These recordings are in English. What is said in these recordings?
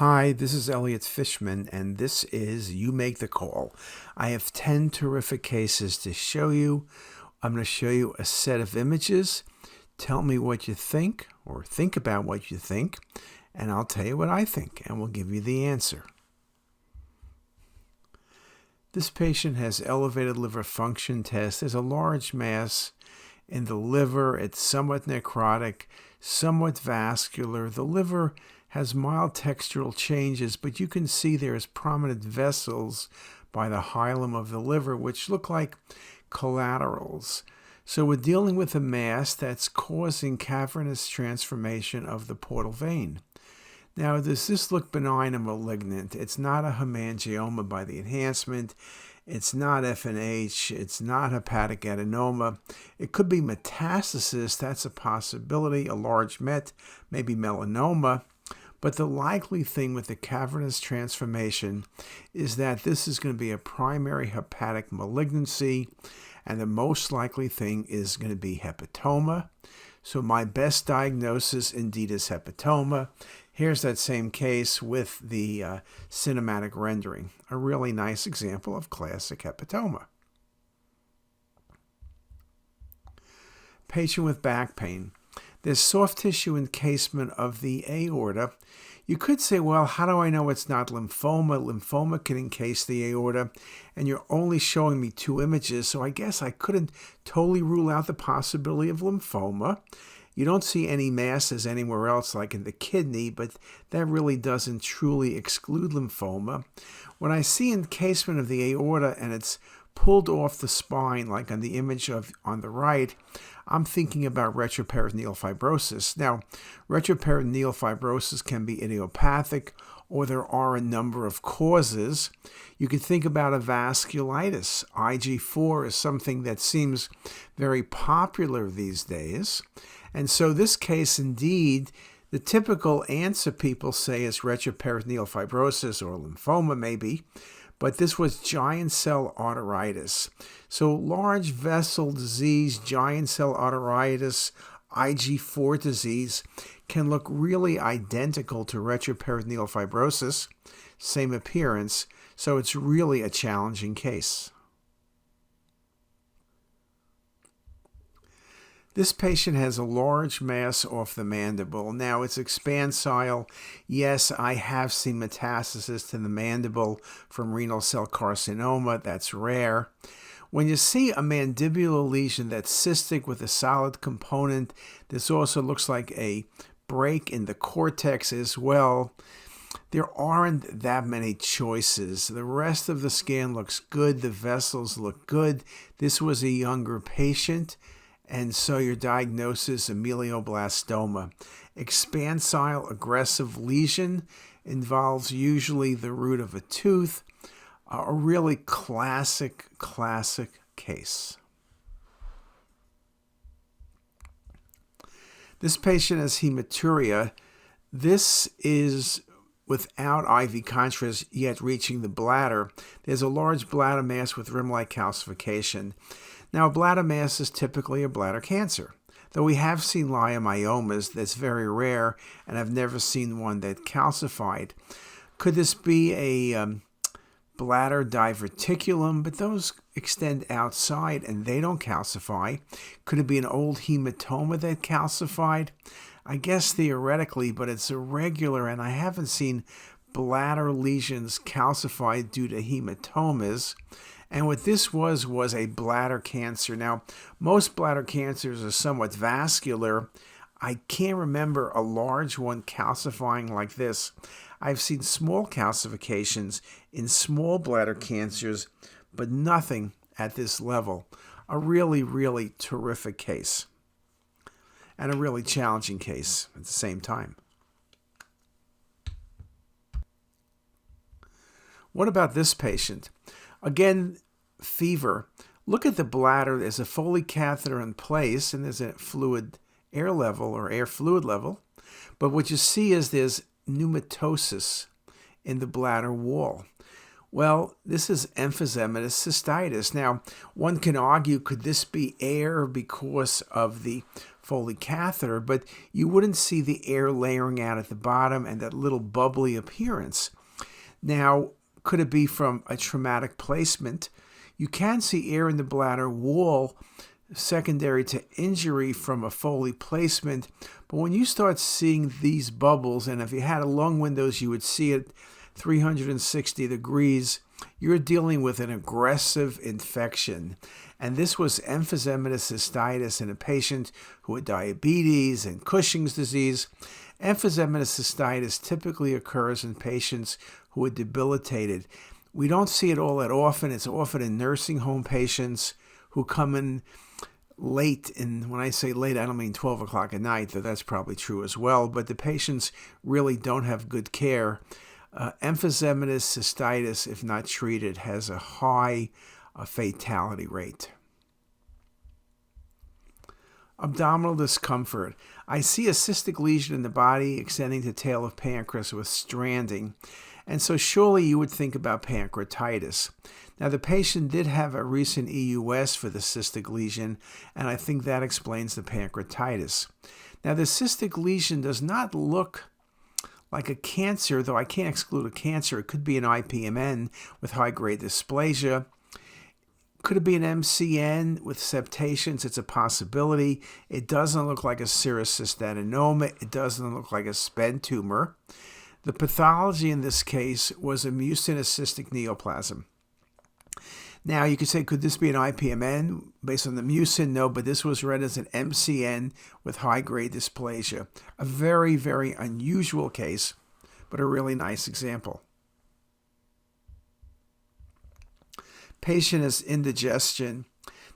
Hi, this is Elliot Fishman, and this is You Make the Call. I have 10 terrific cases to show you. I'm going to show you a set of images. Tell me what you think, or think about what you think, and I'll tell you what I think, and we'll give you the answer. This patient has elevated liver function test. There's a large mass in the liver. It's somewhat necrotic, somewhat vascular. The liver has mild textural changes, but you can see there's prominent vessels by the hilum of the liver, which look like collaterals. So we're dealing with a mass that's causing cavernous transformation of the portal vein. Now, does this look benign or malignant? It's not a hemangioma by the enhancement. It's not FNH. It's not hepatic adenoma. It could be metastasis. That's a possibility, a large met, maybe melanoma. But the likely thing with the cavernous transformation is that this is going to be a primary hepatic malignancy, and the most likely thing is going to be hepatoma. So my best diagnosis indeed is hepatoma. Here's that same case with the cinematic rendering, a really nice example of classic hepatoma. Patient with back pain. There's soft tissue encasement of the aorta. You could say, well, how do I know it's not lymphoma? Lymphoma can encase the aorta, and you're only showing me 2 images, so I guess I couldn't totally rule out the possibility of lymphoma. You don't see any masses anywhere else, like in the kidney, but that really doesn't truly exclude lymphoma. When I see encasement of the aorta and it's pulled off the spine, like on the image on the right, I'm thinking about retroperitoneal fibrosis. Now, retroperitoneal fibrosis can be idiopathic, or there are a number of causes. You could think about a vasculitis. IG4 is something that seems very popular these days. And so this case, indeed, the typical answer people say is retroperitoneal fibrosis or lymphoma maybe, but this was giant cell arteritis. So large vessel disease, giant cell arteritis, IG4 disease can look really identical to retroperitoneal fibrosis, same appearance, so it's really a challenging case. This patient has a large mass off the mandible. Now, it's expansile. Yes, I have seen metastasis to the mandible from renal cell carcinoma. That's rare. When you see a mandibular lesion that's cystic with a solid component, this also looks like a break in the cortex as well. There aren't that many choices. The rest of the scan looks good. The vessels look good. This was a younger patient. And so your diagnosis, amelioblastoma. Expansile aggressive lesion involves usually the root of a tooth. A really classic case. This patient has hematuria. This is without IV contrast yet reaching the bladder. There's a large bladder mass with rim-like calcification. Now, a bladder mass is typically a bladder cancer, though we have seen leiomyomas. That's very rare, and I've never seen one that calcified. Could this be a bladder diverticulum? But those extend outside, and they don't calcify. Could it be an old hematoma that calcified? I guess theoretically, but it's irregular, and I haven't seen bladder lesions calcified due to hematomas. And what this was a bladder cancer. Now, most bladder cancers are somewhat vascular. I can't remember a large one calcifying like this. I've seen small calcifications in small bladder cancers, but nothing at this level. A really, really terrific case. And a really challenging case at the same time. What about this patient? Again, fever. Look at the bladder. There's a Foley catheter in place, and there's a fluid air level or air fluid level. But what you see is there's pneumatosis in the bladder wall. Well, this is emphysematous cystitis. Now, one can argue, could this be air because of the Foley catheter, but you wouldn't see the air layering out at the bottom and that little bubbly appearance. Now, could it be from a traumatic placement? You can see air in the bladder wall secondary to injury from a Foley placement, but when you start seeing these bubbles, and if you had a lung windows, you would see it 360 degrees, you're dealing with an aggressive infection. And this was emphysematous cystitis in a patient who had diabetes and Cushing's disease. Emphysematous cystitis typically occurs in patients who are debilitated. We don't see it all that often. It's often in nursing home patients who come in late, and when I say late, I don't mean 12 o'clock at night, though that's probably true as well, but the patients really don't have good care. Emphysematous cystitis, if not treated, has a high fatality rate. Abdominal discomfort. I see a cystic lesion in the body extending to tail of pancreas with stranding, and so surely you would think about pancreatitis. Now, the patient did have a recent EUS for the cystic lesion, and I think that explains the pancreatitis. Now, the cystic lesion does not look like a cancer, though I can't exclude a cancer. It could be an IPMN with high-grade dysplasia. Could it be an MCN with septations? It's a possibility. It doesn't look like a serous adenoma. It doesn't look like a SPEN tumor. The pathology in this case was a mucinous cystic neoplasm. Now, you could say, could this be an IPMN based on the mucin? No, but this was read as an MCN with high-grade dysplasia. A very, very unusual case, but a really nice example. Patient has indigestion.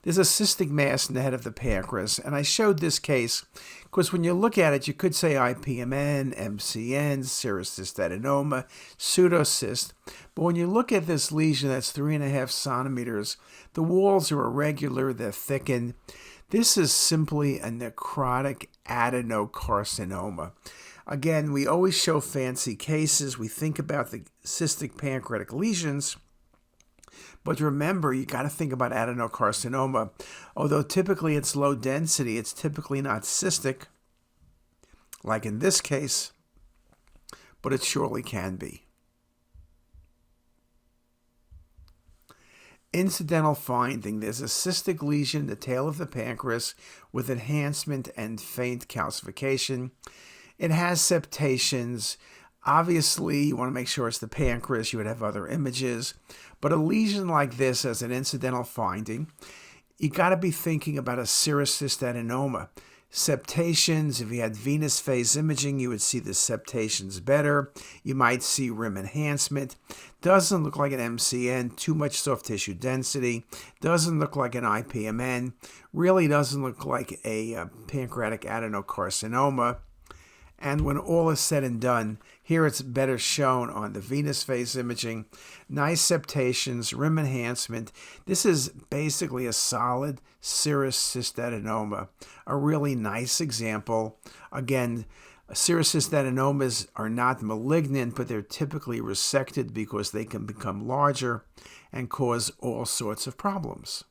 There's a cystic mass in the head of the pancreas, and I showed this case because when you look at it, you could say IPMN, MCN, serous adenoma, pseudocyst. But when you look at this lesion that's 3.5 centimeters, the walls are irregular, they're thickened. This is simply a necrotic adenocarcinoma. Again, we always show fancy cases. We think about the cystic pancreatic lesions. But remember, you got to think about adenocarcinoma. Although typically it's low density, it's typically not cystic, like in this case, but it surely can be. Incidental finding. There's a cystic lesion in the tail of the pancreas with enhancement and faint calcification. It has septations. Obviously, you want to make sure it's the pancreas. You would have other images. But a lesion like this as an incidental finding, you got to be thinking about a serous adenoma. Septations, if you had venous phase imaging, you would see the septations better. You might see rim enhancement. Doesn't look like an MCN, too much soft tissue density. Doesn't look like an IPMN. Really doesn't look like a pancreatic adenocarcinoma. And when all is said and done, here it's better shown on the venous phase imaging. Nice septations, rim enhancement. This is basically a solid serous cystadenoma. A really nice example. Again, serous cystadenomas are not malignant, but they're typically resected because they can become larger and cause all sorts of problems.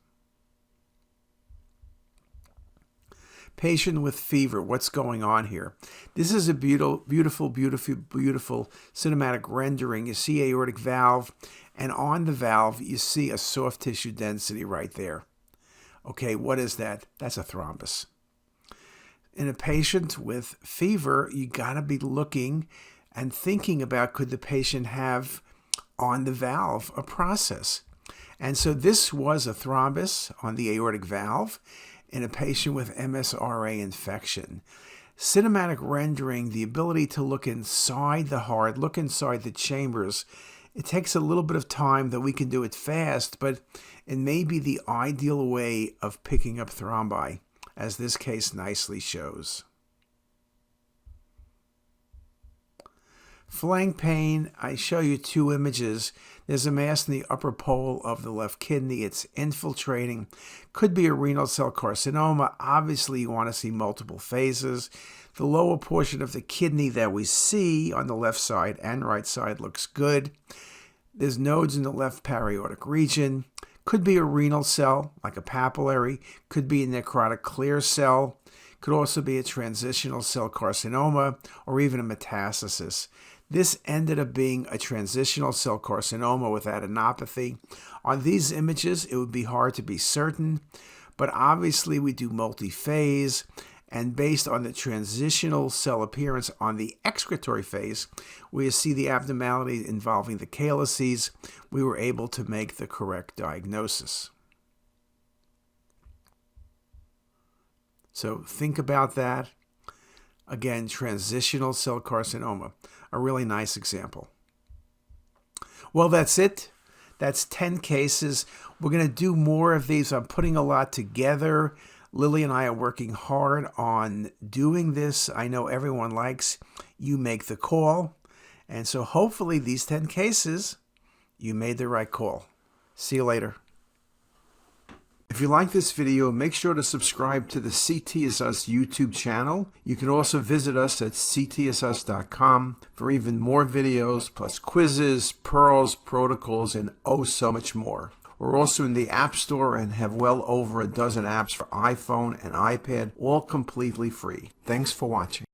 Patient with fever, what's going on here? This is a beautiful cinematic rendering. You see aortic valve, and on the valve, you see a soft tissue density right there. Okay, what is that? That's a thrombus. In a patient with fever, you got to be looking and thinking about, could the patient have on the valve a process? And so this was a thrombus on the aortic valve in a patient with MSRA infection. Cinematic rendering, the ability to look inside the heart, look inside the chambers. It takes a little bit of time that we can do it fast, but it may be the ideal way of picking up thrombi, as this case nicely shows. Flank pain, I show you two images. There's a mass in the upper pole of the left kidney. It's infiltrating. Could be a renal cell carcinoma. Obviously, you want to see multiple phases. The lower portion of the kidney that we see on the left side and right side looks good. There's nodes in the left para-aortic region. Could be a renal cell, like a papillary. Could be a necrotic clear cell. Could also be a transitional cell carcinoma or even a metastasis. This ended up being a transitional cell carcinoma with adenopathy. On these images, it would be hard to be certain, but obviously we do multi-phase, and based on the transitional cell appearance on the excretory phase, we see the abnormality involving the calyces. We were able to make the correct diagnosis. So think about that. Again, transitional cell carcinoma, a really nice example. Well, that's it. That's 10 cases. We're going to do more of these. I'm putting a lot together. Lily and I are working hard on doing this. I know everyone likes you make the call. And so hopefully these 10 cases, you made the right call. See you later. If you like this video, make sure to subscribe to the CTisus YouTube channel. You can also visit us at ctisus.com for even more videos, plus quizzes, pearls, protocols, and oh so much more. We're also in the App Store and have well over a dozen apps for iPhone and iPad, all completely free. Thanks for watching.